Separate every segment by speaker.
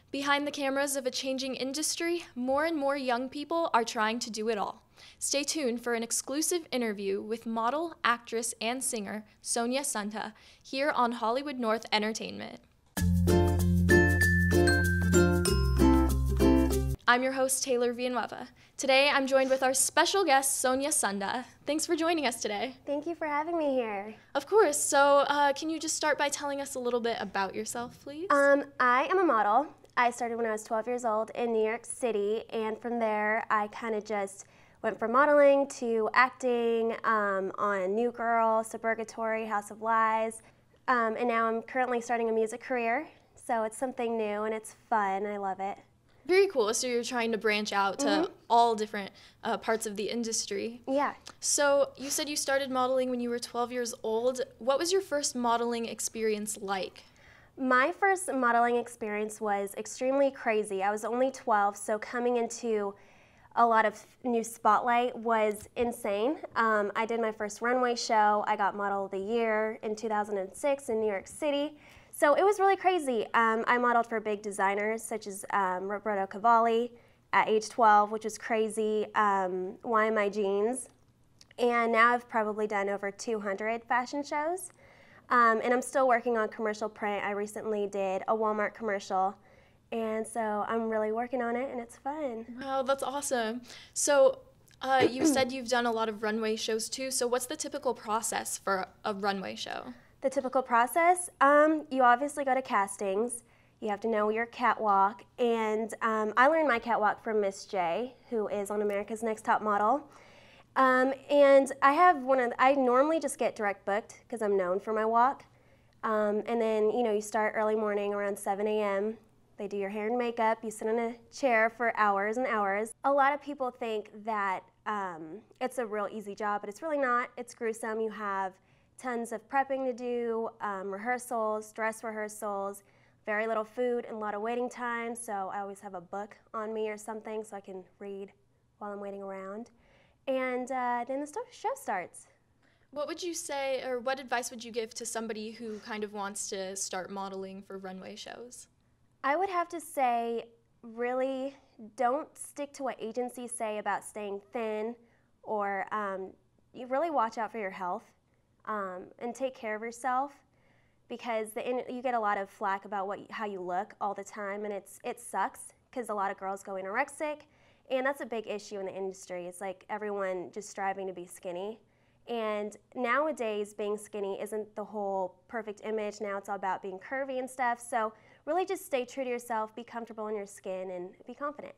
Speaker 1: Behind the cameras of a changing industry, more and more young people are trying to do it all. Stay tuned for an exclusive interview with model, actress, and singer Sonia Sandha here on Hollywood North Entertainment. I'm your host, Taylor Villanueva. Today, I'm joined with our special guest, Sonia Sandha. Thanks for joining us today.
Speaker 2: Thank you for having me here.
Speaker 1: Of course. So, can you just start by telling us a little bit about yourself, please?
Speaker 2: I am a model. I started when I was 12 years old in New York City, and from there, I kind of just went from modeling to acting on New Girl, Suburgatory, House of Lies, and now I'm currently starting a music career. So it's something new and it's fun. I love it.
Speaker 1: Very cool. So you're trying to branch out to all different parts of the industry.
Speaker 2: Yeah.
Speaker 1: So you said you started modeling when you were 12 years old. What was your first modeling experience like?
Speaker 2: My first modeling experience was extremely crazy. I was only 12, so coming into a lot of new spotlight was insane. I did my first runway show. I got Model of the Year in 2006 in New York City. So it was really crazy. I modeled for big designers such as Roberto Cavalli at age 12, which was crazy, YMI Jeans. And now I've probably done over 200 fashion shows. And I'm still working on commercial print. I recently did a Walmart commercial. And so I'm really working on it, and it's fun.
Speaker 1: Wow, that's awesome. So you said you've done a lot of runway shows too. So what's the typical process for a runway show?
Speaker 2: The typical process, you obviously go to castings. You have to know your catwalk. And I learned my catwalk from Miss J, who is on America's Next Top Model. And I normally just get direct booked because I'm known for my walk. And then, you start early morning around 7 a.m. They do your hair and makeup. You sit in a chair for hours and hours. A lot of people think that it's a real easy job, but it's really not. It's gruesome. You have tons of prepping to do, rehearsals, dress rehearsals, very little food and a lot of waiting time. So I always have a book on me or something so I can read while I'm waiting around. And then the show starts.
Speaker 1: What would you say, or what advice would you give to somebody who kind of wants to start modeling for runway shows?
Speaker 2: I would have to say, really don't stick to what agencies say about staying thin, or you really watch out for your health and take care of yourself, because you get a lot of flack about how you look all the time, and it sucks because a lot of girls go anorexic. And that's a big issue in the industry. It's like everyone just striving to be skinny. And nowadays, being skinny isn't the whole perfect image. Now it's all about being curvy and stuff. So really just stay true to yourself, be comfortable in your skin, and be confident.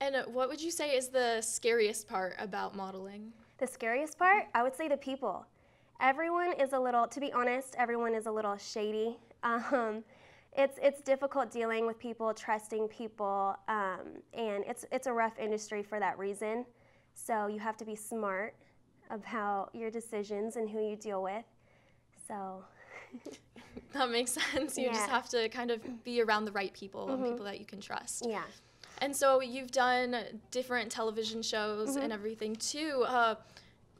Speaker 1: And what would you say is the scariest part about modeling?
Speaker 2: The scariest part? I would say the people. Everyone is to be honest, everyone is a little shady. It's difficult dealing with people, trusting people, and it's a rough industry for that reason. So you have to be smart about your decisions and who you deal with. So
Speaker 1: that makes sense. You just have to kind of be around the right people and people that you can trust.
Speaker 2: Yeah.
Speaker 1: And so you've done different television shows and everything too.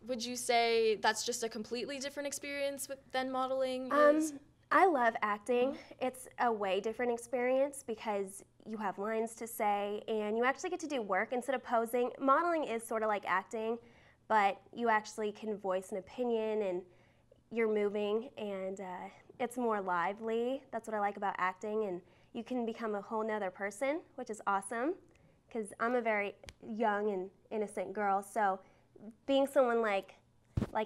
Speaker 1: Would you say that's just a completely different experience than modeling is?
Speaker 2: I love acting. It's a way different experience because you have lines to say and you actually get to do work instead of posing. Modeling is sort of like acting, but you actually can voice an opinion and you're moving, and it's more lively. That's what I like about acting, and you can become a whole nother person, which is awesome because I'm a very young and innocent girl, so being someone like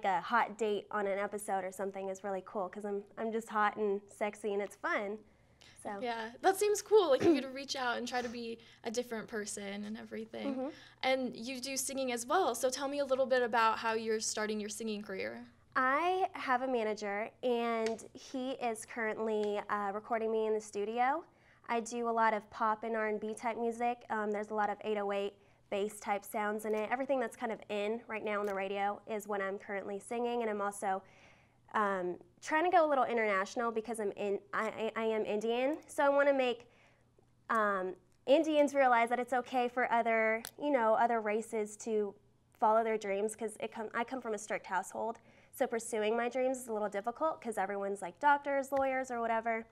Speaker 2: a hot date on an episode or something is really cool because I'm just hot and sexy and it's fun. So
Speaker 1: yeah, that seems cool. Like you get to reach out and try to be a different person and everything. And you do singing as well. So tell me a little bit about how you're starting your singing career.
Speaker 2: I have a manager and he is currently recording me in the studio. I do a lot of pop and R&B type music. There's a lot of 808 bass type sounds in it. Everything that's kind of in right now on the radio is what I'm currently singing, and I'm also trying to go a little international because I am Indian, so I want to make Indians realize that it's okay for other races to follow their dreams, because I come from a strict household, so pursuing my dreams is a little difficult because everyone's like doctors, lawyers, or whatever.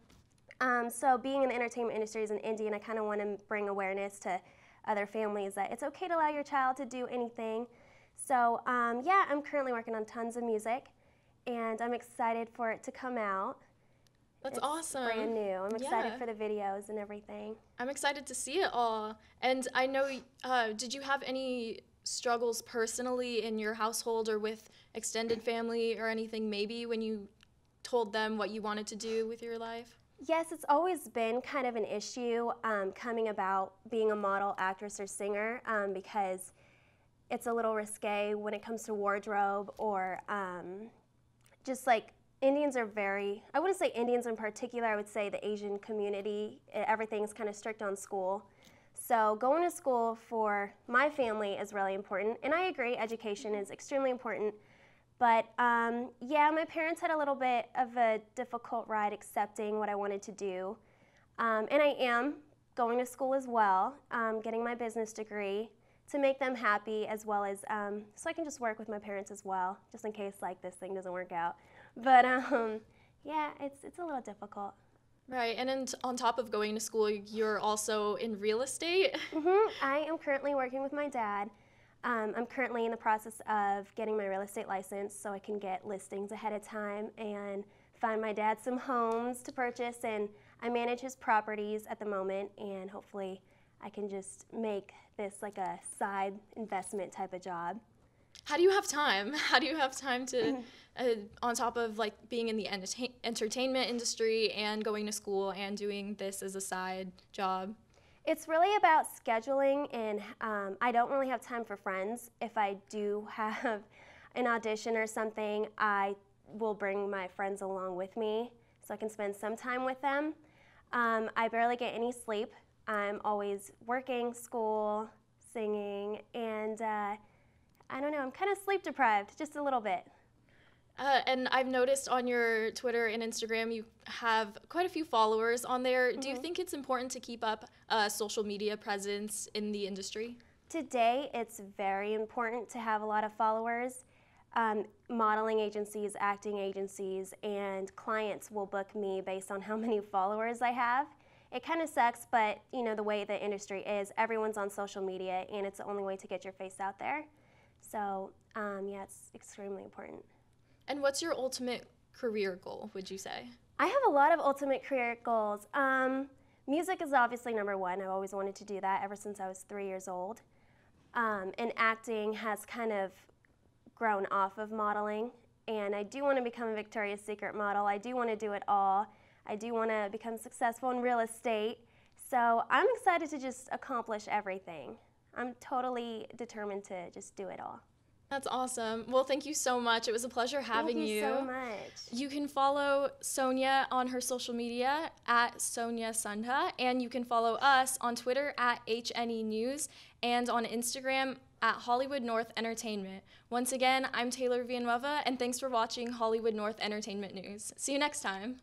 Speaker 2: So being in the entertainment industry as an Indian, I kind of want to bring awareness to other families that it's okay to allow your child to do anything. So yeah, I'm currently working on tons of music, and I'm excited for it to come out.
Speaker 1: That's
Speaker 2: It's
Speaker 1: awesome.
Speaker 2: brand new. I'm excited
Speaker 1: Yeah.
Speaker 2: for the videos and everything.
Speaker 1: I'm excited to see it all. And I know, did you have any struggles personally in your household or with extended family or anything, maybe when you told them what you wanted to do with your life?
Speaker 2: Yes, it's always been kind of an issue coming about being a model, actress, or singer because it's a little risque when it comes to wardrobe or just like Indians are very, I wouldn't say Indians in particular, I would say the Asian community, everything's kind of strict on school. So going to school for my family is really important, and I agree, education is extremely important. But yeah, my parents had a little bit of a difficult ride accepting what I wanted to do. And I am going to school as well, getting my business degree to make them happy, as well as so I can just work with my parents as well, just in case like this thing doesn't work out. But yeah, it's a little difficult.
Speaker 1: Right, and then on top of going to school, you're also in real estate.
Speaker 2: I am currently working with my dad. I'm currently in the process of getting my real estate license so I can get listings ahead of time and find my dad some homes to purchase, and I manage his properties at the moment, and hopefully I can just make this like a side investment type of job.
Speaker 1: How do you have time? How do you have time to, on top of like being in the entertainment industry and going to school and doing this as a side job?
Speaker 2: It's really about scheduling, and I don't really have time for friends. If I do have an audition or something, I will bring my friends along with me so I can spend some time with them. I barely get any sleep. I'm always working, school, singing, and I don't know, I'm kind of sleep deprived, just a little bit.
Speaker 1: And I've noticed on your Twitter and Instagram you have quite a few followers on there. Do you think it's important to keep up a social media presence in the industry?
Speaker 2: Today, it's very important to have a lot of followers. Modeling agencies, acting agencies, and clients will book me based on how many followers I have. It kind of sucks, but you know the way the industry is, everyone's on social media, and it's the only way to get your face out there. So yeah, it's extremely important.
Speaker 1: And what's your ultimate career goal, would you say?
Speaker 2: I have a lot of ultimate career goals. Music is obviously number one. I've always wanted to do that ever since I was 3 years old. And acting has kind of grown off of modeling. And I do want to become a Victoria's Secret model. I do want to do it all. I do want to become successful in real estate. So I'm excited to just accomplish everything. I'm totally determined to just do it all.
Speaker 1: That's awesome. Well, thank you so much. It was a pleasure having you.
Speaker 2: Thank you so much.
Speaker 1: You can follow Sonia on her social media at Sonia Sandha, and you can follow us on Twitter at HNE News and on Instagram at Hollywood North Entertainment. Once again, I'm Taylor Villanueva, and thanks for watching Hollywood North Entertainment News. See you next time.